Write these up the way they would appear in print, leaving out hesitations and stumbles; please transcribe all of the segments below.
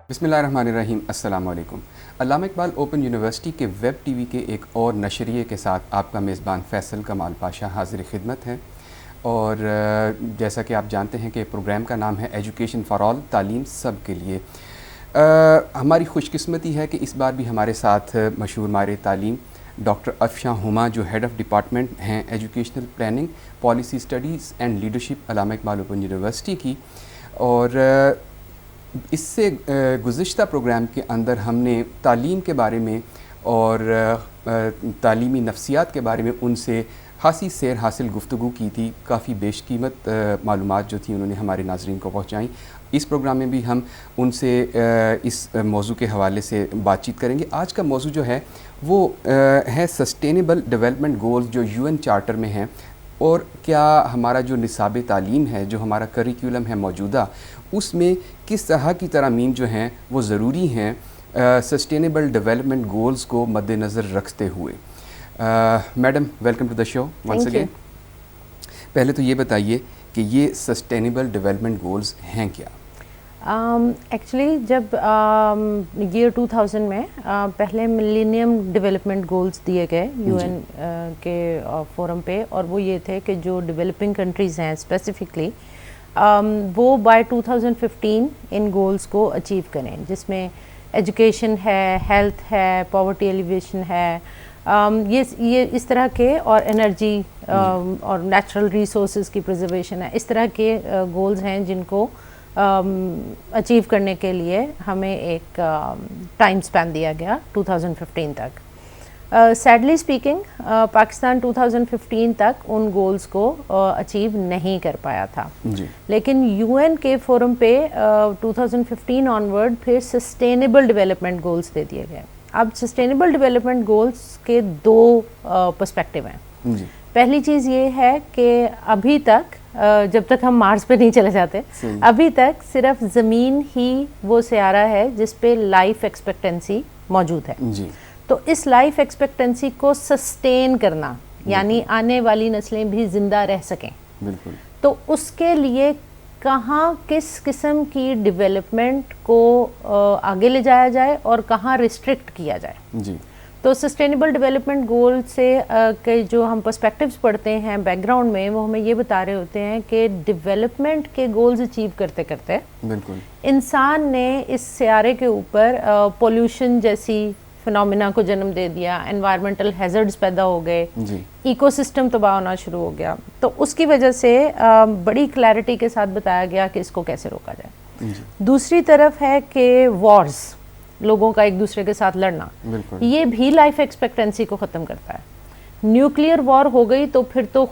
बिस्मिल्लाहिर्रहमानिर्रहीम। अस्सलाम वालेकुम। अल्लामा इकबाल ओपन यूनिवर्सिटी के वेब टीवी के एक और नशरिए के साथ आपका मेज़बान फ़ैसल कमाल पाशा हाज़िर खिदमत है। और जैसा कि आप जानते हैं कि प्रोग्राम का नाम है एजुकेशन फ़ॉर ऑल, तालीम सब के लिए। हमारी खुशकिस्मती है कि इस बार भी हमारे साथ मशहूर माहिर तालीम डॉक्टर अफशान हुमा, जो हेड ऑफ़ डिपार्टमेंट हैं educational planning, policy studies and leadership, Allama Iqbal open university की। और इससे गुज़िश्ता प्रोग्राम के अंदर हमने तालीम के बारे में और तालीमी नफ्सियात के बारे में उनसे खासी सैर हासिल गुफ्तगू की थी। काफ़ी बेशकीमत मालूमात जो थी उन्होंने हमारे नाज़रीन को पहुँचाई। इस प्रोग्राम में भी हम उनसे इस मौजू के हवाले से बातचीत करेंगे। आज का मौजू जो है वो है सस्टेनेबल डेवलपमेंट गोल्स जो यूएन चार्टर में हैं, और क्या हमारा जो निसाब तालीम है, जो हमारा करिकुलम है मौजूदा, उसमें किस तरह की तरामीम जो हैं वो ज़रूरी हैं सस्टेनेबल डेवलपमेंट गोल्स को मद्देनज़र रखते हुए। Madam, welcome to the show once again. पहले तो ये बताइए कि ये सस्टेनेबल डेवलपमेंट गोल्स हैं क्या? एक्चुअली जब ईयर 2000 में पहले मिलेनियम डेवलपमेंट गोल्स दिए गए यूएन के फोरम पे, और वो ये थे कि जो डेवलपिंग कंट्रीज़ हैं स्पेसिफिकली वो बाय 2015 इन गोल्स को अचीव करें, जिसमें एजुकेशन है, हेल्थ है, पॉवर्टी एलिवेशन है, ये इस तरह के, और एनर्जी और नेचुरल रिसोर्सेज की प्रिजर्वेशन है। इस तरह के गोल्स हैं जिनको अचीव करने के लिए हमें एक टाइम स्पैन दिया गया 2015 तक। सैडली स्पीकिंग पाकिस्तान 2015 तक उन गोल्स को अचीव नहीं कर पाया था जी। लेकिन यूएन के फोरम पे 2015 ऑनवर्ड फिर सस्टेनेबल डेवलपमेंट गोल्स दे दिए गए। अब सस्टेनेबल डेवलपमेंट गोल्स के दो पर्सपेक्टिव हैं जी। पहली चीज़ ये है कि अभी तक जब तक हम मार्स पे नहीं चले जाते, अभी तक सिर्फ ज़मीन ही वो सियारा है जिस पे लाइफ एक्सपेक्टेंसी मौजूद है जी। तो इस लाइफ एक्सपेक्टेंसी को सस्टेन करना, यानी आने वाली नस्लें भी ज़िंदा रह सकें, बिल्कुल, तो उसके लिए कहाँ किस किस्म की डेवलपमेंट को आगे ले जाया जाए और कहाँ रिस्ट्रिक्ट किया जाए जी। तो सस्टेनेबल डेवलपमेंट गोल से के जो हम पर्सपेक्टिव्स पढ़ते हैं बैकग्राउंड में, वो हमें ये बता रहे होते हैं कि डेवलपमेंट के गोल्स अचीव करते करते बिल्कुल इंसान ने इस सियारे के ऊपर पोल्यूशन जैसी फिनोमिना को जन्म दे दिया, एनवायरमेंटल हैजर्ड्स पैदा हो गए, इकोसिस्टम तबाह होना शुरू हो गया। तो उसकी वजह से बड़ी क्लैरिटी के साथ बताया गया कि इसको कैसे रोका जाए। दूसरी तरफ है कि वॉर्स, लोगों का एक दूसरे के साथ लड़ना, ये भी लाइफ एक्सपेक्टेंसी को ख़त्म करता है। न्यूक्लियर वॉर हो गई तो फिर तो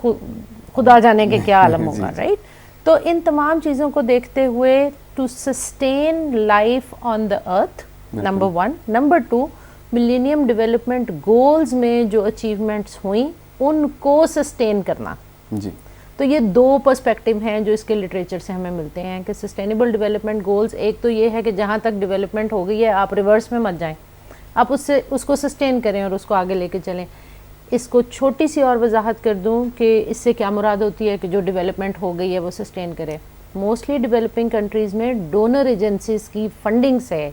खुदा जाने के क्या आलम होगा, राइट। तो इन तमाम चीज़ों को देखते हुए to sustain life on the earth, number 1, number 2, millennium development goals में जो अचीवमेंट्स हुई उनको सस्टेन करना जी। तो ये दो पर्सपेक्टिव हैं जो इसके लिटरेचर से हमें मिलते हैं कि सस्टेनेबल डेवलपमेंट गोल्स, एक तो ये है कि जहाँ तक डेवलपमेंट हो गई है आप रिवर्स में मत जाएं, आप उसको सस्टेन करें और उसको आगे लेके चलें। इसको छोटी सी और वजाहत कर दूं कि इससे क्या मुराद होती है कि जो डेवलपमेंट हो गई है वो सस्टेन करे। मोस्टली डेवलपिंग कंट्रीज़ में डोनर एजेंसीज की फंडिंग से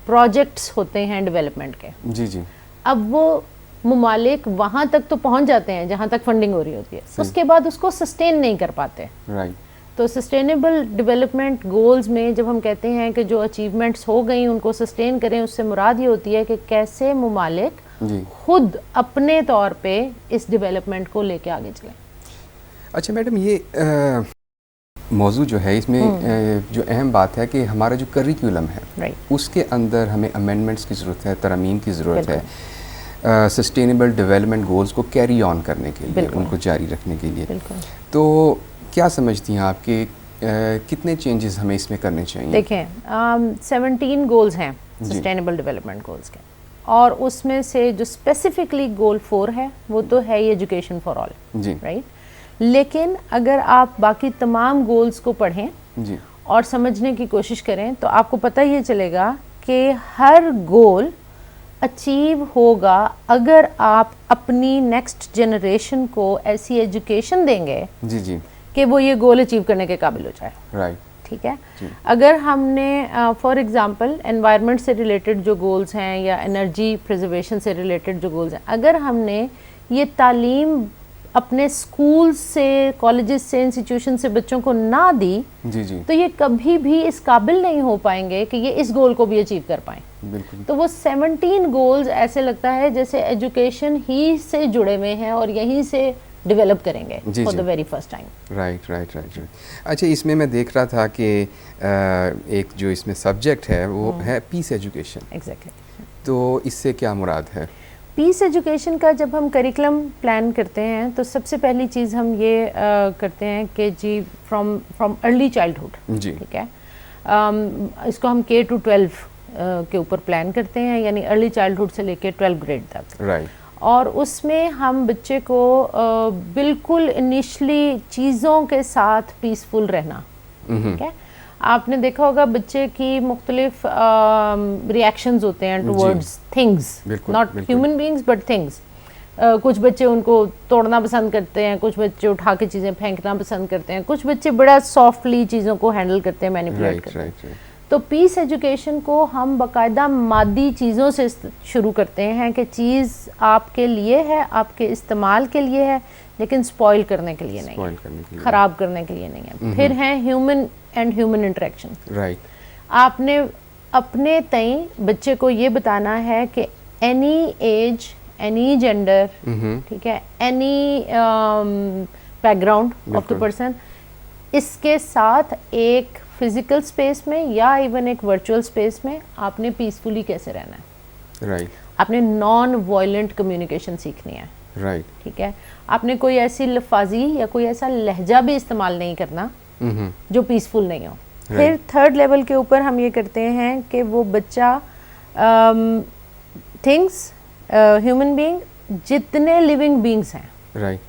प्रोजेक्ट्स होते हैं डेवलपमेंट के जी जी। अब वो मुमालिक वहाँ तक तो पहुँच जाते हैं जहाँ तक फंडिंग हो रही होती है, उसके बाद उसको सस्टेन नहीं कर पाते, राइट। तो सस्टेनेबल डेवलपमेंट गोल्स में जब हम कहते हैं कि जो अचीवमेंट्स हो गई उनको सस्टेन करें, उससे मुराद ये होती है कि कैसे मुमालिक खुद अपने तौर पे इस डेवलपमेंट को लेके आगे चलें। अच्छा मैडम, ये मौजू जो है इसमें जो अहम बात है कि हमारा जो करिकुलम है उसके अंदर हमें अमेंडमेंट्स की ज़रूरत है, तरमीम की ज़रूरत है सस्टेनेबल डेवलपमेंट गोल्स को कैरी ऑन करने के लिए, उनको जारी रखने के लिए। तो क्या समझती हैं आप कि कितने चेंजेस हमें इसमें करने चाहिए? देखें 17 गोल्स हैं सस्टेनेबल डेवलपमेंट गोल्स के, और उसमें से जो स्पेसिफिकली गोल 4 है वो तो है ही एजुकेशन फॉर ऑल जी, राइट। लेकिन अगर आप बाकी तमाम गोल्स को पढ़ें जी और समझने की कोशिश करें तो आपको पता ये चलेगा कि हर गोल अचीव होगा अगर आप अपनी नेक्स्ट जनरेशन को ऐसी एजुकेशन देंगे जी जी कि वो ये गोल अचीव करने के काबिल हो जाए, राइट। ठीक है। अगर हमने फॉर एग्जांपल एनवायरनमेंट से रिलेटेड जो गोल्स हैं या एनर्जी प्रिजर्वेशन से रिलेटेड जो गोल्स हैं, अगर हमने ये तालीम अपने स्कूल से, कॉलेजेस से, इंस्टीट्यूशन से बच्चों को ना दी जी। तो ये कभी भी इस काबिल नहीं हो पाएंगे कि ये इस गोल को भी अचीव कर पाएं। बिल्कुल। तो वो 17 गोल्स ऐसे लगता है जैसे एजुकेशन ही से जुड़े हुए हैं और यहीं से डेवलप करेंगे for the very first time. Right. अच्छा, इसमें मैं देख रहा था कि एक जो इसमें सब्जेक्ट है वो है पीस एजुकेशन। एग्जैक्टली। तो इससे क्या मुराद है? पीस एजुकेशन का जब हम करिकुलम प्लान करते हैं तो सबसे पहली चीज़ हम ये करते हैं कि जी फ्रॉम अर्ली चाइल्डहुड, ठीक है, इसको हम K to 12 के ऊपर प्लान करते हैं, यानी अर्ली चाइल्डहुड से लेके 12th ग्रेड तक। राइट। और उसमें हम बच्चे को बिल्कुल इनिशियली चीज़ों के साथ पीसफुल रहना, ठीक है। आपने देखा होगा बच्चे की मुख्तलिफ रिएक्शंस होते हैं towards things, not human beings but things. कुछ बच्चे उनको तोड़ना पसंद करते हैं, कुछ बच्चे उठा के चीज़ें फेंकना पसंद करते हैं, कुछ बच्चे बड़ा सॉफ्टली चीज़ों को हैंडल करते हैं, मैनिपुलेट करते हैं। तो पीस एजुकेशन को हम बाकायदा मादी चीज़ों से शुरू करते हैं कि चीज़ आपके लिए है, आपके इस्तेमाल के लिए है, लेकिन स्पॉइल करने के लिए नहीं है, ख़राब करने के लिए नहीं है। फिर हैं human and human interaction. Right. आपने अपने तई बच्चे को ये बताना है कि एनी एज, एनी जेंडर, ठीक है, any background of the person, इसके साथ एक फिजिकल स्पेस में या इवन एक वर्चुअल स्पेस में आपने पीसफुली कैसे रहना है। राइट। आपने नॉन वायलेंट कम्युनिकेशन सीखनी है। राइट। ठीक है। आपने कोई ऐसी लफाजी या कोई ऐसा लहजा भी इस्तेमाल नहीं करना जो पीसफुल नहीं हो। फिर थर्ड लेवल के ऊपर हम ये करते हैं कि वो बच्चा थिंग्स, ह्यूमन बीइंग, जितने लिविंग बीइंग्स हैं, राइट,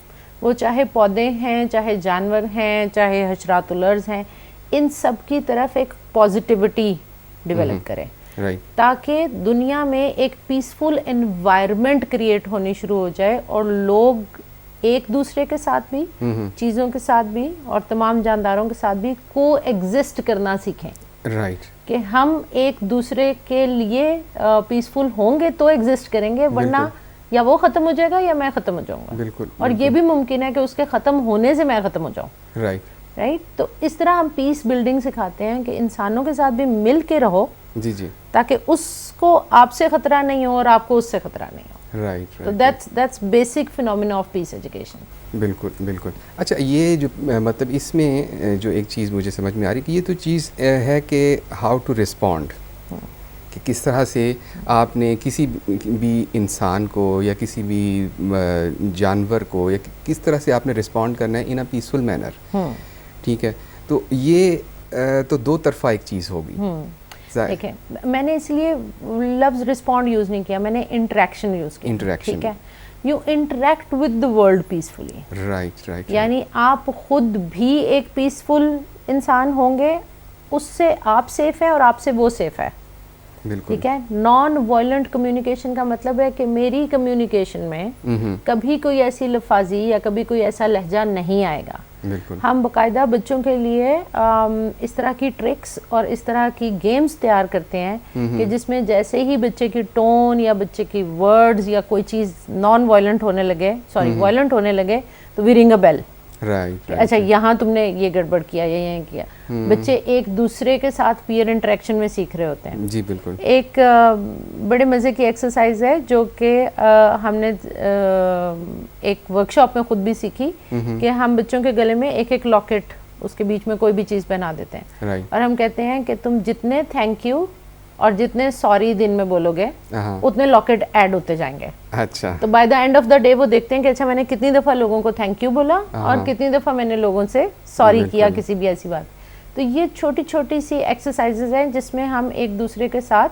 वो चाहे पौधे हैं, चाहे जानवर हैं, चाहे हशरातुलर्ज हैं, इन सब की तरफ एक पॉजिटिविटी डेवलप करें, राइट, ताकि दुनिया में एक पीसफुल एनवायरनमेंट क्रिएट होनी शुरू हो जाए और लोग एक दूसरे के साथ भी, चीज़ों के साथ भी और तमाम जानदारों के साथ भी को एग्जिस्ट करना सीखें। राइट। कि हम एक दूसरे के लिए पीसफुल होंगे तो एग्जिस्ट करेंगे, वरना या वो ख़त्म हो जाएगा या मैं ख़त्म हो जाऊंगा। बिल्कुल। और ये भी मुमकिन है कि उसके ख़त्म होने से मैं ख़त्म हो जाऊँ। राइट। राइट। तो इस तरह हम पीस बिल्डिंग सिखाते हैं कि इंसानों के साथ भी मिल के रहो, जी जी, ताकि उसको आपसे खतरा नहीं हो और आपको उससे खतरा नहीं हो। राइट। तो that's basic phenomena of peace education. बिल्कुल बिल्कुल। अच्छा, ये जो मतलब इसमें जो एक चीज़ मुझे समझ में आ रही है कि ये तो चीज़ है कि हाउ टू रिस्पॉन्ड, कि किस तरह से आपने किसी भी इंसान को या किसी भी जानवर को या किस तरह से आपने रिस्पॉन्ड करना है इन अ पीसफुल मैनर। ठीक है। तो ये तो दो तरफा एक चीज़ होगी। देखिए, मैंने इसलिए लफ्ज़ रिस्पॉन्ड यूज़ नहीं किया, मैंने इंटरेक्शन यूज़ किया। इंटरेक्शन, ठीक है। You interact with the world peacefully. Right right. यानी आप खुद भी एक पीसफुल इंसान होंगे, उससे आप सेफ हैं और आपसे वो सेफ है। बिल्कुल। ठीक है। नॉन वायलेंट कम्युनिकेशन का मतलब है कि मेरी कम्युनिकेशन में कभी कोई ऐसी लफाजी या कभी कोई ऐसा लहजा नहीं आएगा। बिल्कुल। हम बाकायदा बच्चों के लिए इस तरह की ट्रिक्स और इस तरह की गेम्स तैयार करते हैं कि जिसमें जैसे ही बच्चे की टोन या बच्चे की वर्ड्स या कोई चीज़ नॉन वायलेंट होने लगे, वायलेंट होने लगे, तो we ring a bell. Right. अच्छा, यहाँ तुमने ये गड़बड़ किया या ये किया। बच्चे एक दूसरे के साथ पीयर इंटरेक्शन में सीख रहे होते हैं। जी बिल्कुल। एक बड़े मज़े की एक्सरसाइज है जो कि हमने एक वर्कशॉप में खुद भी सीखी कि हम बच्चों के गले में एक एक लॉकेट, उसके बीच में कोई भी चीज़ पहना देते हैं। राइट। और हम कहते हैं कि तुम जितने थैंक यू और जितने सॉरी दिन में बोलोगे उतने लॉकेट ऐड होते जाएंगे। अच्छा। तो by the end of the day वो देखते हैं कि अच्छा, मैंने कितनी दफ़ा लोगों को थैंक यू बोला और कितनी दफ़ा मैंने लोगों से सॉरी किया किसी भी ऐसी बात। तो ये छोटी छोटी सी एक्सरसाइजेज हैं जिसमें हम एक दूसरे के साथ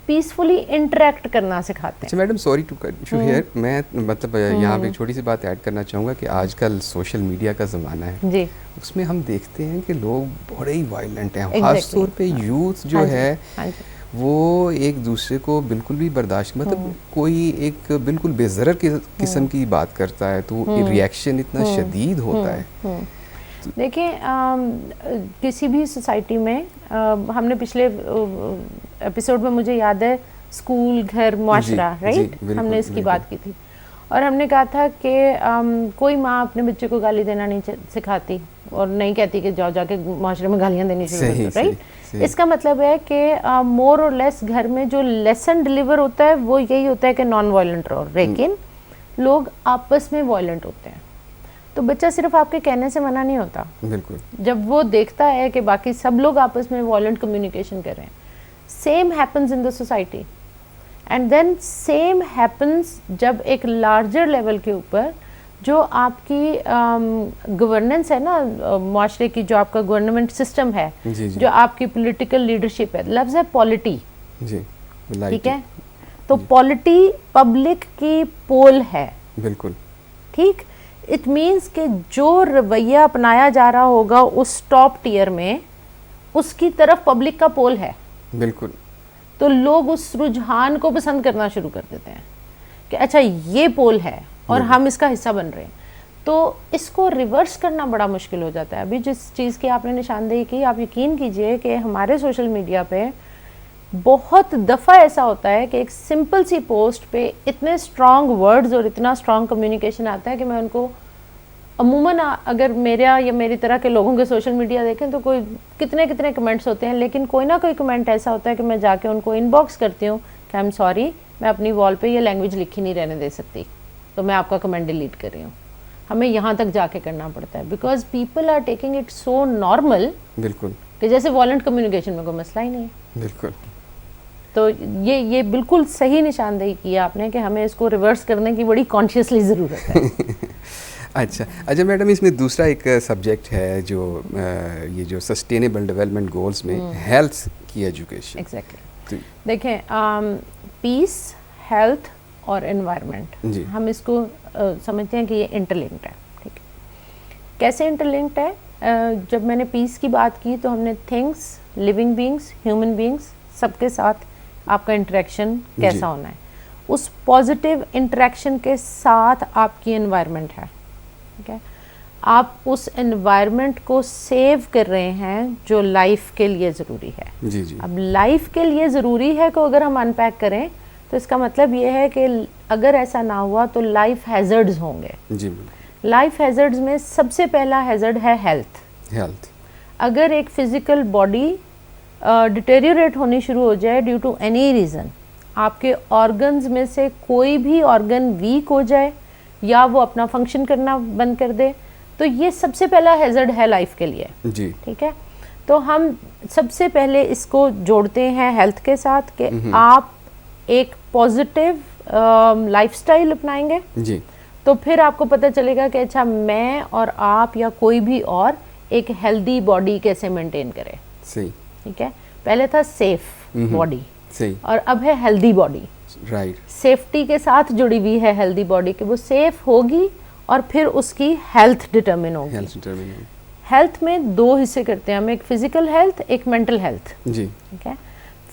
पीसफुली इंटरेक्ट करना सिखाते हैं। अच्छा madam, sorry to cut you here, मैं मतलब यहाँ पे छोटी सी बात ऐड करना चाहूँगा कि आजकल सोशल मीडिया का ज़माना है जी, उसमें हम देखते हैं कि लोग बड़े ही वायलेंट हैं। खास तौर पे यूथ जो है वो एक दूसरे को बिल्कुल भी बर्दाश्त, मतलब कोई एक बिल्कुल बेज़रर किस्म की बात करता है तो रिएक्शन इतना शदीद होता है। देखिए किसी भी सोसाइटी में हमने पिछले एपिसोड में मुझे याद है स्कूल घर मुआशरा राइट हमने इसकी बात की थी और हमने कहा था कि कोई माँ अपने बच्चे को गाली देना नहीं सिखाती और नहीं कहती कि जाओ जाके मुआशरे में गालियाँ देनी चाहिए राइट। इसका मतलब है कि मोर और लेस घर में जो लेसन डिलीवर होता है वो यही होता है कि नॉन वायलेंट रहो, लेकिन लोग आपस में वायलेंट होते हैं। तो बच्चा सिर्फ आपके कहने से मना नहीं होता, बिल्कुल जब वो देखता है कि बाकी सब लोग आपस में वायलेंट कम्युनिकेशन कर रहे हैं, same happens in the society and then same happens जब एक लार्जर लेवल के ऊपर जो आपकी गवर्नेंस है ना मुआशरे की, जो आपका गवर्नमेंट सिस्टम है, जो आपकी पॉलिटिकल लीडरशिप है, लफ्ज़ है पॉलिटी, ठीक है, तो पॉलिटी पब्लिक की पोल है, बिल्कुल ठीक। इट मीन्स कि जो रवैया अपनाया जा रहा होगा उस टॉप टियर में उसकी तरफ पब्लिक का पोल है, बिल्कुल। तो लोग उस रुझान को पसंद करना शुरू कर देते हैं कि अच्छा ये पोल है और हम इसका हिस्सा बन रहे हैं। तो इसको रिवर्स करना बड़ा मुश्किल हो जाता है। अभी जिस चीज़ की आपने निशानदेही की, आप यकीन कीजिए कि हमारे सोशल मीडिया पे बहुत दफ़ा ऐसा होता है कि एक सिंपल सी पोस्ट पे इतने स्ट्रॉन्ग वर्ड्स और इतना स्ट्रॉन्ग कम्युनिकेशन आता है कि मैं उनको अमूमन अगर मेरा या मेरी तरह के लोगों के सोशल मीडिया देखें तो कोई कितने कमेंट्स होते हैं, लेकिन कोई ना कोई कमेंट ऐसा होता है कि मैं जाके उनको इनबॉक्स करती हूँ कि आई एम सॉरी, मैं अपनी वॉल पे ये लैंग्वेज लिखी नहीं रहने दे सकती, तो मैं आपका कमेंट डिलीट कर रही हूँ। हमें यहाँ तक जाके करना पड़ता है because people are taking it so normal, बिल्कुल, कि जैसे वॉलेंट कम्युनिकेशन में कोई मसला ही नहीं है। बिल्कुल। तो ये बिल्कुल सही निशानदेही किया आपने कि हमें इसको रिवर्स करने की बड़ी कॉन्शियसली ज़रूरत है। अच्छा मैडम, इसमें दूसरा एक सब्जेक्ट है जो ये जो सस्टेनेबल डेवलपमेंट गोल्स में हेल्थ की एजुकेशन। एग्जैक्टली। देखें पीस, हेल्थ और एनवायरनमेंट, हम इसको समझते हैं कि ये इंटरलिंक्ड है, ठीक है। कैसे इंटरलिंक्ड है? जब मैंने पीस की बात की तो हमने things, living beings, human beings, सबके साथ आपका इंटरेक्शन कैसा होना है, उस पॉजिटिव इंटरेक्शन के साथ आपकी एनवायरनमेंट है, ठीक है। आप उस एनवायरनमेंट को सेव कर रहे हैं जो लाइफ के लिए ज़रूरी है। जी जी। अब लाइफ के लिए ज़रूरी है को अगर हम अनपैक करें तो इसका मतलब ये है कि अगर ऐसा ना हुआ तो लाइफ हैज़र्ड्स होंगे। जी। लाइफ हैज़र्ड्स में सबसे पहला हैज़र्ड है हेल्थ। अगर एक फिज़िकल बॉडी डिटेरियोरेट होनी शुरू हो जाए ड्यू टू एनी रीज़न, आपके ऑर्गन्स में से कोई भी ऑर्गन वीक हो जाए या वो अपना फंक्शन करना बंद कर दे, तो ये सबसे पहला हैज़र्ड है लाइफ के लिए, जी, ठीक है। तो हम सबसे पहले इसको जोड़ते हैं हेल्थ के साथ कि आप एक पॉजिटिव लाइफस्टाइल अपनाएंगे, जी, तो फिर आपको पता चलेगा कि अच्छा मैं और आप या कोई भी और एक हेल्दी बॉडी कैसे मेंटेन करे। सही, ठीक है। पहले था सेफ बॉडी, सही, और अब है हेल्दी बॉडी, राइट। सेफ्टी के साथ जुड़ी हुई है हेल्दी बॉडी कि वो सेफ होगी और फिर उसकी हेल्थ डिटरमिन होगी। हेल्थ में दो हिस्से करते हैं हम, एक फिजिकल हेल्थ, एक मेंटल हेल्थ, जी, ठीक है।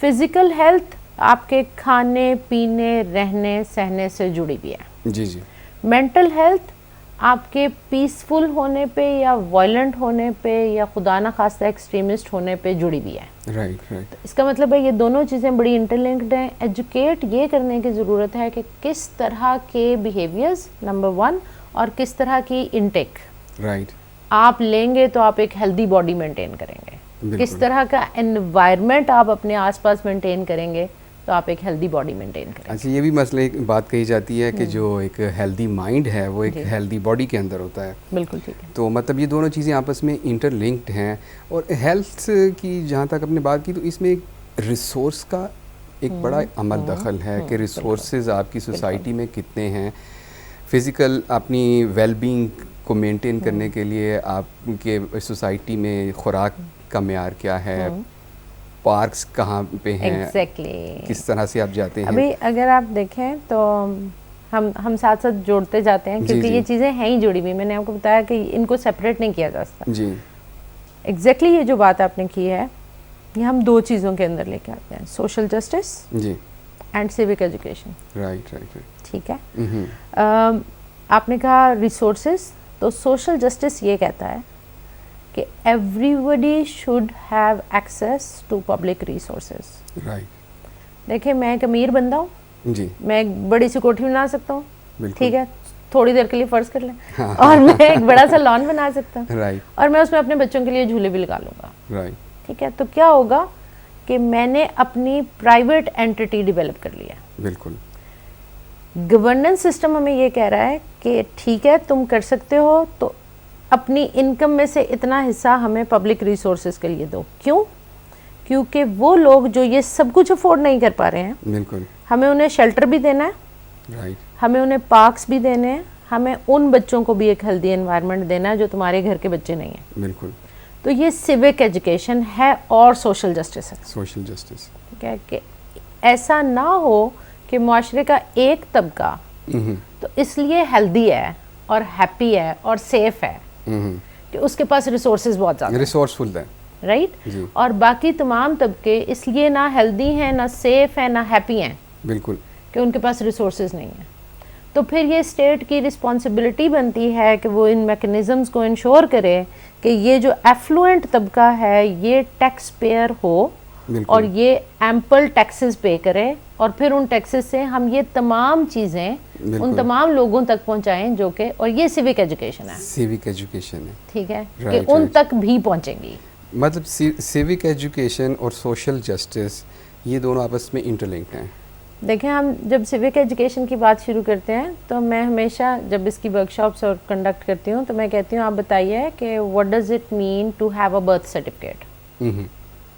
फिजिकल हेल्थ आपके खाने पीने रहने सहने से जुड़ी हुई है, जी जी। मेंटल हेल्थ आपके पीसफुल होने पे या वायलेंट होने पे या खुदा ना खास्ता एक्सट्रीमिस्ट होने पे जुड़ी हुई है, राइट राइट। तो इसका मतलब है ये दोनों चीज़ें बड़ी इंटरलिंक्ड हैं। एजुकेट ये करने की ज़रूरत है कि किस तरह के बिहेवियर्स नंबर 1 और किस तरह की इनटेक, राइट, आप लेंगे तो आप एक हेल्दी बॉडी मेंटेन करेंगे, किस तरह का एनवायरनमेंट आप अपने आसपास मेंटेन करेंगे तो आप एक हेल्दी बॉडी मेंटेन करें। अच्छा, ये भी मसले एक बात कही जाती है कि जो एक हेल्दी माइंड है वो एक हेल्दी बॉडी के अंदर होता है। बिल्कुल ठीक है। तो मतलब ये दोनों चीज़ें आपस में इंटरलिंक्ड हैं। और हेल्थ की जहाँ तक आपने बात की तो इसमें एक रिसोर्स का एक बड़ा अमल दखल है कि रिसोर्सेज आपकी सोसाइटी में कितने हैं। फ़िज़िकल अपनी वेलबींग को मेंटेन करने के लिए आपके सोसाइटी में खुराक का मेयार क्या है, पार्क्स कहाँ पे हैं, exactly. किस तरह से आप जाते हैं। अभी अगर आप देखें तो हम साथ साथ जोड़ते जाते हैं क्योंकि ये चीज़ें हैं ही जुड़ी हुई। मैंने आपको बताया कि इनको सेपरेट नहीं किया जा सकता। जी, एग्जैक्टली ये जो बात आपने की है ये हम दो चीज़ों के अंदर लेके आते हैं, सोशल जस्टिस जी and civic education. Right right right, ठीक है। आपने कहा रिसोर्सेज, तो सोशल जस्टिस ये कहता है कि everybody should have access to public resources. Right. देखिए मैं एक अमीर बंदा हूँ जी. मैं एक बड़ी सी कोठी बना सकता हूँ, ठीक है, थोड़ी देर के लिए फर्ज कर लें, और मैं एक बड़ा सा लॉन बना सकता हूँ, राइट. और मैं उसमें अपने बच्चों के लिए झूले भी लगा लूँगा, राइट. ठीक है. तो क्या होगा कि मैंने अपनी प्राइवेट एंटिटी डेवलप कर लिया. बिल्कुल. गवर्नेंस सिस्टम हमें ये कह रहा है कि ठीक है तुम कर सकते हो, तो अपनी इनकम में से इतना हिस्सा हमें पब्लिक रिसोर्सेज के लिए दो. क्यों? क्योंकि वो लोग जो ये सब कुछ अफोर्ड नहीं कर पा रहे हैं, बिल्कुल, हमें उन्हें शेल्टर भी देना है, राइट. हमें उन्हें पार्क्स भी देने हैं, हमें उन बच्चों को भी एक हेल्दी एनवायरनमेंट देना है जो तुम्हारे घर के बच्चे नहीं हैं. बिल्कुल. तो ये सिविक एजुकेशन है और सोशल जस्टिस है. सोशल जस्टिस, ठीक है, कि ऐसा ना हो कि मुआशरे का एक तबका तो इसलिए हेल्दी है और हैप्पी है और सेफ है कि उसके पास रिसोर्सेज बहुत ज़्यादा, रिसोर्सफुल है, राइट, और बाकी तमाम तबके इसलिए ना हेल्दी हैं, ना सेफ हैं, ना हैप्पी हैं, बिल्कुल, कि उनके पास रिसोर्सेज नहीं है. तो फिर ये स्टेट की रिस्पॉन्सिबिलिटी बनती है कि वो इन मैकेनिज़म्स को इंश्योर करे कि ये जो एफ्लुएंट तबका है ये टैक्स पेयर हो और ये एम्पल टैक्सेस पे करे, और फिर उन टैक्सेस से हम ये तमाम चीज़ें उन तमाम लोगों तक पहुंचाएं जो कि, और ये सिविक एजुकेशन है, सिविक एजुकेशन है, ठीक है, कि उन तक भी पहुंचेंगी. मतलब सिविक एजुकेशन और सोशल जस्टिस ये दोनों आपस में इंटरलिंक्ड हैं. देखें, हम जब सिविक एजुकेशन की बात शुरू करते हैं तो मैं हमेशा जब इसकी वर्कशॉप्स और कंडक्ट करती हूँ तो मैं कहती हूँ आप बताइए कि what does it mean to have a birth certificate.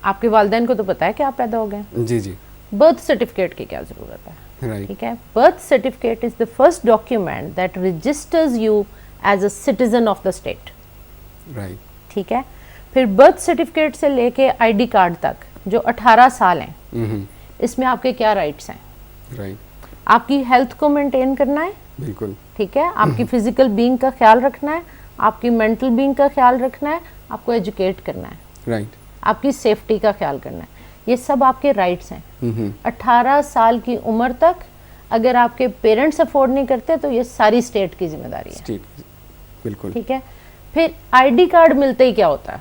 आपके वालिदैन को तो पता है कि आप पैदा हो गए, जी जी. बर्थ सर्टिफिकेट की क्या ज़रूरत है, राइट. ठीक है. Birth certificate is the first document that registers you as a citizen of the state, right. ठीक है. फिर बर्थ सर्टिफिकेट से लेके आईडी कार्ड तक जो 18 साल हैं, इसमें आपके क्या राइट्स हैं, राइट. आपकी हेल्थ को मेंटेन करना है, बिल्कुल, ठीक है, आपकी फिजिकल बीइंग का ख्याल रखना है, आपकी मेंटल बीइंग का ख्याल रखना है, आपको एजुकेट करना है, राइट. आपकी सेफ्टी का ख्याल करना है. ये सब आपके राइट्स हैं. 18 साल की उम्र तक अगर आपके पेरेंट्स अफोर्ड नहीं करते तो ये सारी स्टेट की जिम्मेदारी है, स्टेट, बिल्कुल, ठीक है. फिर आईडी कार्ड मिलते ही क्या होता है,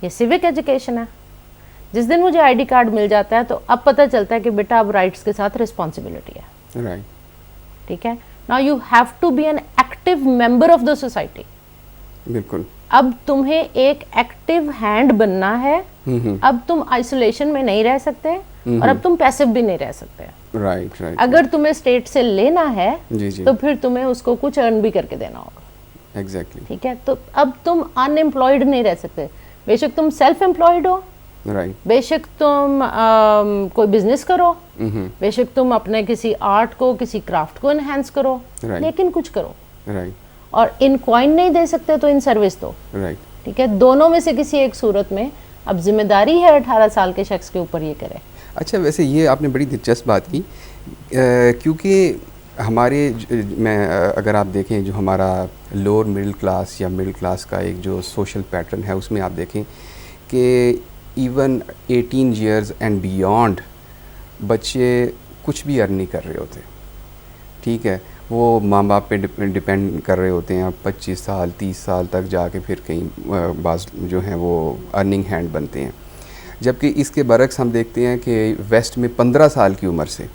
ये सिविक एजुकेशन है. जिस दिन मुझे आईडी कार्ड मिल जाता है तो अब पता चलता है कि बेटा अब राइट्स के साथ रिस्पॉन्सिबिलिटी है, राइट. ठीक है. Now you have to be an active member of the society. बिल्कुल. अब तुम्हें एक एक्टिव हैंड बनना है. अब तुम आइसोलेशन में नहीं रह सकते और अब तुम पैसिव भी नहीं रह सकते. Right, right. अगर तुम्हें स्टेट से लेना है जी जी, तो फिर तुम्हें उसको कुछ अर्न भी करके देना होगा. एग्जैक्टली, ठीक है. तो अब तुम अनएम्प्लॉयड नहीं रह सकते. बेशक तुम सेल्फ एम्प्लॉयड हो, राइट. बेशक तुम कोई बिजनेस करो, बेशक तुम अपने किसी आर्ट को, किसी क्राफ्ट को एनहांस करो, लेकिन कुछ करो. राइट. और इन कॉइन नहीं दे सकते तो इन सर्विस दो. राइट. ठीक है. दोनों में से किसी एक सूरत में अब जिम्मेदारी है 18 साल के शख्स के ऊपर ये करे. अच्छा, वैसे ये आपने बड़ी दिलचस्प बात की, क्योंकि हमारे मैं अगर आप देखें जो हमारा लोअर मिडिल क्लास या मिडिल क्लास का एक जो सोशल पैटर्न है उसमें आप देखें कि इवन 18 इयर्स एंड बियॉन्ड बच्चे कुछ भी अर्न नहीं कर रहे होते, ठीक है. वो माँ बाप पे डिपेंड कर रहे होते हैं. 25 साल 30 साल तक जाके फिर कहीं बाज जो हैं वो अर्निंग हैंड बनते हैं. जबकि इसके बरक्स हम देखते हैं कि वेस्ट में 15 साल की उम्र से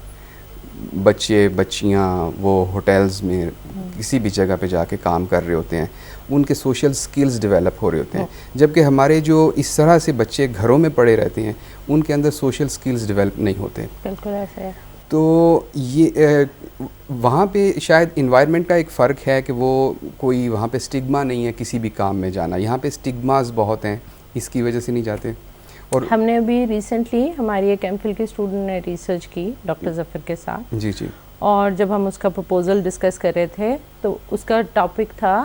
बच्चे बच्चियाँ वो होटल्स में किसी भी जगह पे जाके काम कर रहे होते हैं. उनके सोशल स्किल्स डेवलप हो रहे होते हैं. जबकि हमारे जो इस तरह से बच्चे घरों में पड़े रहते हैं उनके अंदर सोशल स्किल्स डेवलप नहीं होते. बिल्कुल ऐसे है. तो ये वहाँ पे शायद इन्वायरमेंट का एक फ़र्क है कि वो कोई वहाँ पे स्टिग्मा नहीं है किसी भी काम में जाना. यहाँ पे स्टिग्मास बहुत हैं, इसकी वजह से नहीं जाते. और हमने अभी रिसेंटली हमारी एक एमफिल की स्टूडेंट ने रिसर्च की डॉक्टर ज़फ़र के साथ. जी जी. और जब हम उसका प्रपोज़ल डिस्कस कर रहे थे तो उसका टॉपिक था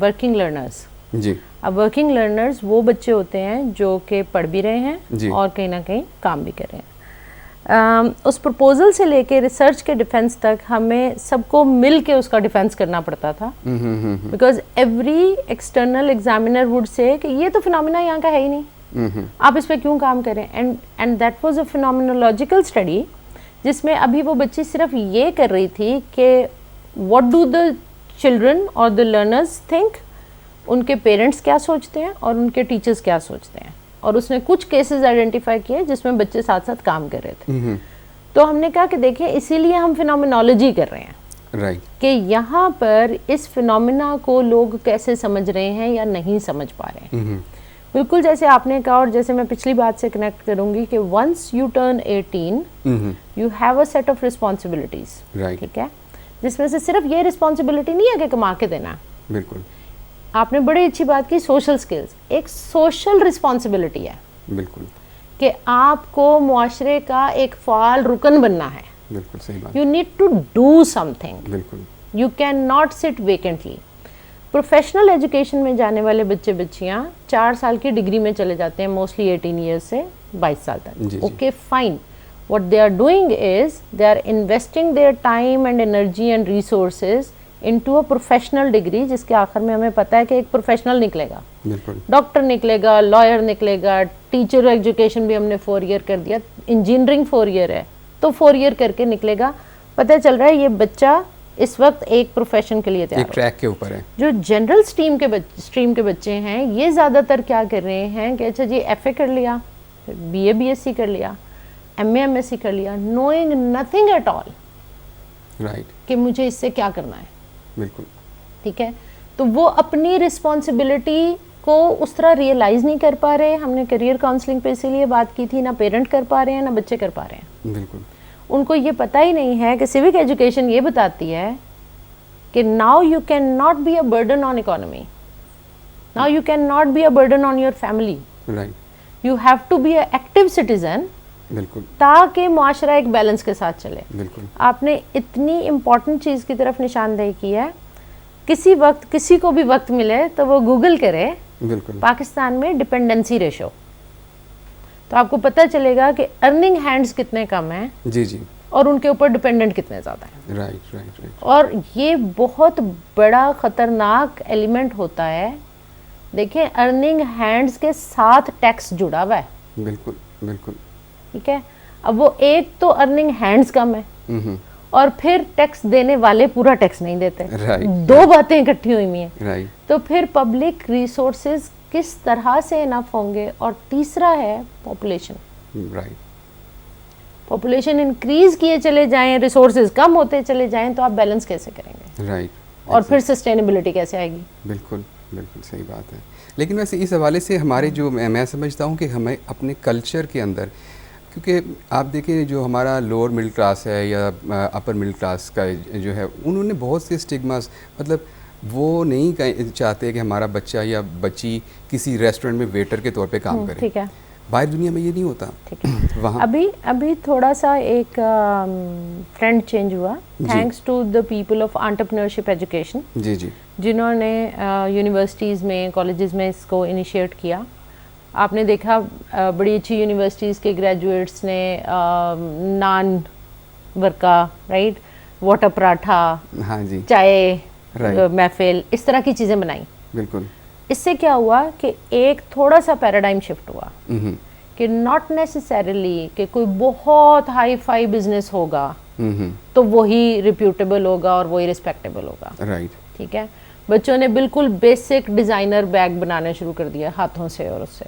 वर्किंग लर्नर्स. जी. अब वर्किंग लर्नर्स वो बच्चे होते हैं जो कि पढ़ भी रहे हैं और कहीं ना कहीं काम भी कर रहे हैं. उस प्रपोज़ल से लेके रिसर्च के डिफेंस तक हमें सबको मिल के उसका डिफेंस करना पड़ता था, because every external examiner would say कि ये तो फिनोमिना यहाँ का है ही नहीं, आप इस पे क्यों काम करें. And that was a phenomenological study जिसमें अभी वो बच्ची सिर्फ ये कर रही थी कि व्हाट डू द चिल्ड्रन और द लर्नर्स थिंक उनके पेरेंट्स क्या सोचते हैं और उनके टीचर्स क्या सोचते हैं, और उसने कुछ केसेस आइडेंटिफाई किए जिसमें बच्चे साथ साथ काम कर रहे थे। तो हमने कहा कि देखिए इसीलिए हम फिनोमिनोलॉजी कर रहे हैं, कि यहाँ पर इस फिनोमिना को लोग कैसे समझ रहे हैं या नहीं समझ पा रहे हैं। बिल्कुल जैसे आपने कहा, और जैसे मैं पिछली बात से कनेक्ट करूंगी कि once you turn 18 you have a set of responsibilities, ठीक है, जिसमें से सिर्फ ये रिस्पॉन्सिबिलिटी नहीं है कि कमा के देना। बिल्कुल, आपने बड़ी अच्छी बात की, सोशल स्किल्स एक सोशल रिस्पॉन्सिबिलिटी है। बिल्कुल, कि आपको मुआशरे का एक फ़ाल रुकन बनना है। बिल्कुल सही बात। You need to do something, बिल्कुल, you can not sit vacantly. Professional education में जाने वाले बच्चे बच्चियाँ 4 साल की डिग्री में चले जाते हैं, मोस्टली 18 ईयर्स से 22 साल तक। Okay fine, what they are doing is they are investing their time and energy and resources into a professional degree, जिसके आखिर में हमें पता है कि एक प्रोफेशनल निकलेगा, डॉक्टर निकलेगा, लॉयर निकलेगा, टीचर एजुकेशन भी हमने 4 ईयर कर दिया, इंजीनियरिंग 4 ईयर है तो 4 ईयर करके निकलेगा। पता चल रहा है ये बच्चा इस वक्त एक प्रोफेशन के लिए तैयार है, एक ट्रैक के ऊपर है। जो जनरल स्ट्रीम के बच्चे हैं ये ज़्यादातर क्या कर रहे हैं कि अच्छा जी FA कर लिया, BA BSc कर लिया, MA MSc कर लिया, knowing nothing at all, right, कि मुझे इससे क्या करना है। बिल्कुल, ठीक है, तो वो अपनी रिस्पॉन्सिबिलिटी को उस तरह रियलाइज नहीं कर पा रहे। हमने करियर काउंसलिंग पे इसीलिए बात की थी, ना पेरेंट कर पा रहे हैं ना बच्चे कर पा रहे हैं। बिल्कुल, उनको ये पता ही नहीं है कि सिविक एजुकेशन ये बताती है कि now you can not be a burden on economy, now you can not be a burden on your family, right, you have to be a active citizen, बिल्कुल, ताकि मुआशरा एक बैलेंस के साथ चले। बिल्कुल, आपने इतनी इम्पॉर्टेंट चीज़ की तरफ निशानदेही की है। किसी वक्त किसी को भी वक्त मिले तो वो गूगल करे बिल्कुल, पाकिस्तान में डिपेंडेंसी रेशो, तो आपको पता चलेगा कि अर्निंग हैंड्स कितने कम हैं जी जी, और उनके ऊपर डिपेंडेंट कितने ज़्यादा हैं। Right right right. और ये बहुत बड़ा ख़तरनाक एलिमेंट होता है। देखें, अर्निंग हैंड्स के साथ टैक्स जुड़ा हुआ है। बिल्कुल बिल्कुल, ठीक है, अब वो एक तो अर्निंग हैंड्स कम है और फिर टैक्स देने वाले पूरा टैक्स नहीं देते, दो बातें इकट्ठी हुई हुई हैं। तो फिर पब्लिक रिसोर्सेज किस तरह से इनफ होंगे। और तीसरा है पॉपुलेशन, पॉपुलेशन इंक्रीज किए चले जाएं, रिसोर्सेज कम होते चले जाएं, तो आप बैलेंस कैसे करेंगे, और फिर सस्टेनेबिलिटी कैसे आएगी। बिल्कुल बिल्कुल सही बात है। लेकिन वैसे इस हवाले से हमारे जो मैं समझता हूँ कि हमें अपने कल्चर के अंदर, क्योंकि आप देखें जो हमारा लोअर मिडिल क्लास है या अपर मिडिल क्लास का जो है, उन्होंने बहुत से स्टिग्मास, मतलब वो नहीं चाहते कि हमारा बच्चा या बच्ची किसी रेस्टोरेंट में वेटर के तौर पे काम करे। ठीक है, बाहर दुनिया में ये नहीं होता। ठीक है, वहाँ अभी थोड़ा सा एक ट्रेंड चेंज हुआ thanks to the people of entrepreneurship education, जी जी, जिन्होंने यूनिवर्सिटीज़ में, कॉलेजेस में इसको इनिशिएट किया। आपने देखा बड़ी अच्छी यूनिवर्सिटीज़ के ग्रेजुएट्स ने नान वर्का, राइट, वाटर पराठा, हाँ जी, चाय महफिल, इस तरह की चीज़ें बनाई। बिल्कुल, इससे क्या हुआ कि एक थोड़ा सा पैराडाइम शिफ्ट हुआ कि नॉट नेसेसरीली कि कोई बहुत हाई फाई बिजनेस होगा तो वही रिप्यूटेबल होगा और वही रिस्पेक्टेबल होगा, राइट, ठीक है। बच्चों ने बिल्कुल बेसिक डिज़ाइनर बैग बनाने शुरू कर दिया हाथों से, और उससे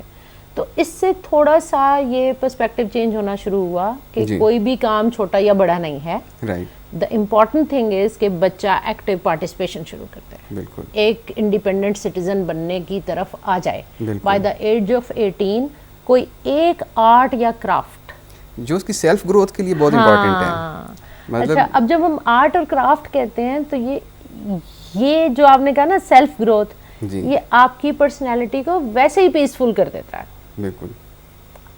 तो इससे थोड़ा सा ये पर्सपेक्टिव चेंज होना शुरू हुआ कि कोई भी काम छोटा या बड़ा नहीं है, right. The important thing is कि बच्चा एक्टिव पार्टिसिपेशन शुरू करते हैं, बिल्कुल, एक इंडिपेंडेंट सिटीजन बनने की तरफ आ जाए। बाय द एज ऑफ 18 कोई एक आर्ट या क्राफ्ट जो उसकी सेल्फ ग्रोथ के लिए बहुत इम्पोर्टेंट है। मतलब अच्छा, अब जब हम आर्ट और क्राफ्ट कहते हैं तो ये जो आपने कहा ना सेल्फ ग्रोथ, ये आपकी पर्सनैलिटी को वैसे ही पीसफुल कर देता है। बिल्कुल,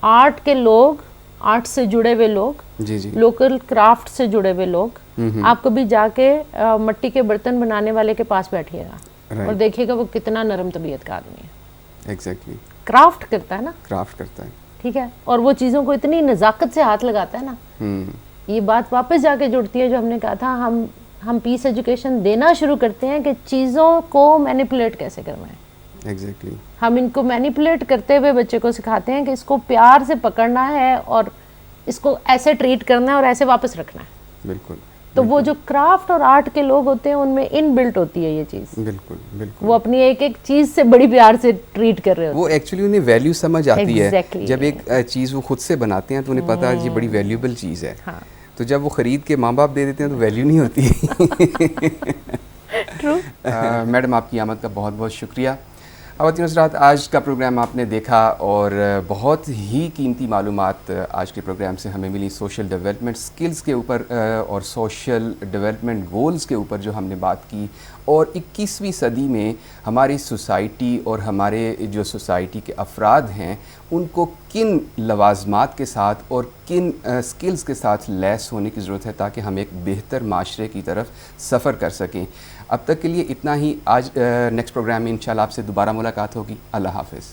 आर्ट के लोग, आर्ट से जुड़े हुए लोग, जी जी, लोकल क्राफ्ट से जुड़े हुए लोग, आप कभी जाके मिट्टी के बर्तन बनाने वाले के पास बैठिएगा और देखिएगा वो कितना नरम तबीयत का आदमी है। एग्जैक्टली, क्राफ्ट करता है ना, क्राफ्ट करता है, ठीक है, और वो चीज़ों को इतनी नज़ाकत से हाथ लगाता है ना। ये बात वापस जाके जुड़ती है जो हमने कहा था, हम पीस एजुकेशन देना शुरू करते हैं कि चीज़ों को मैनिपुलेट कैसे करना है। एग्जैक्टली, हम इनको मैनिपुलेट करते हुए बच्चे को सिखाते हैं कि इसको प्यार से पकड़ना है और इसको ऐसे ट्रीट करना है और ऐसे वापस रखना है। बिल्कुल, तो वो जो क्राफ्ट और आर्ट के लोग होते हैं उनमें इनबिल्ट होती है ये चीज़। बिल्कुल बिल्कुल, वो अपनी एक एक चीज़ से बड़ी प्यार से ट्रीट कर रहे होते हैं। वो एक्चुअली उन्हें वैल्यू समझ आती Exactly, है। जब एक चीज़ वो खुद से बनाते हैं तो उन्हें पता है ये बड़ी वैल्यूबल चीज़ है। हाँ। तो जब वो ख़रीद के माँ बाप दे देते हैं तो वैल्यू नहीं होती। ट्रू। मैडम आपकी आमद का बहुत बहुत शुक्रिया। ख़वातीन हज़रात, आज का प्रोग्राम आपने देखा और बहुत ही कीमती मालूमात आज के प्रोग्राम से हमें मिली सोशल डेवलपमेंट स्किल्स के ऊपर और सोशल डेवलपमेंट गोल्स के ऊपर जो हमने बात की, और 21वीं सदी में हमारी सोसाइटी और हमारे जो सोसाइटी के अफराद हैं उनको किन लवाजमात के साथ और किन स्किल्स के साथ लैस होने की ज़रूरत है ताकि हम एक बेहतर माशरे की तरफ सफ़र कर सकें। अब तक के लिए इतना ही। आज नेक्स्ट प्रोग्राम में इंशाल्लाह आपसे दोबारा मुलाकात होगी। अल्लाह हाफ़िज़।